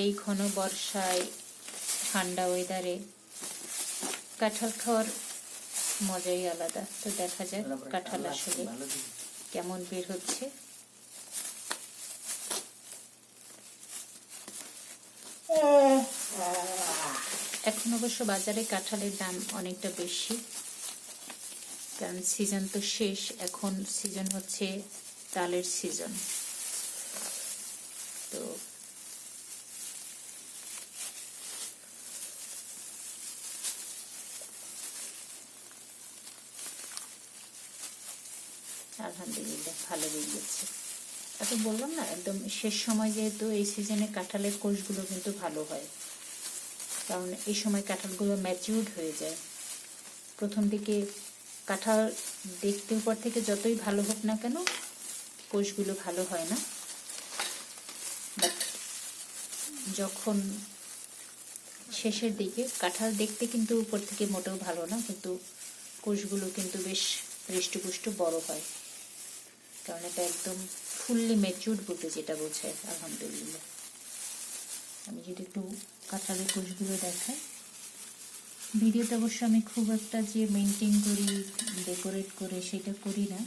এই ঘন বর্ষায় ঠান্ডা ওয়েদারে কাঁঠাল খাওয়ার মজাই আলাদা। তো দেখা যাক কাঁঠাল আসলে কেমন বের হচ্ছে। এখন অবশ্য বাজারে কাঁঠালের দাম অনেকটা বেশি, কারণ সিজন তো শেষ। এখন সিজন হচ্ছে তালের সিজন। তো আলহামদুলিল্লাহ ভালো বেরিয়েছে। তো বললাম না, একদম শেষ সময়, যেহেতু এই সিজনে কাঁঠালের কোষগুলো কিন্তু ভালো হয়, কারণ এই সময় কাঁঠালগুলো ম্যাচিউরড হয়ে যায়। প্রথম দিকে কাঁঠাল দেখতে উপর থেকে যতই ভালো হোক না কেন, কোষগুলো ভালো হয় না। বাট যখন শেষের দিকে, কাঁঠাল দেখতে কিন্তু উপর থেকে মোটেও ভালো না, কিন্তু কোষগুলো কিন্তু বেশ হৃষ্টপুষ্ট বড় হয়, কারণ এটা একদম ফুললি ম্যাচিউরড বলতে যেটা বোঝায়। আলহামদুলিল্লাহ। আমি যদি একটু কাঁঠালের কোষগুলো দেখাই, ভিডিওতে অবশ্য আমি খুব একটা যে মেনটেন করি, ডেকোরেট করে সেটা করি না।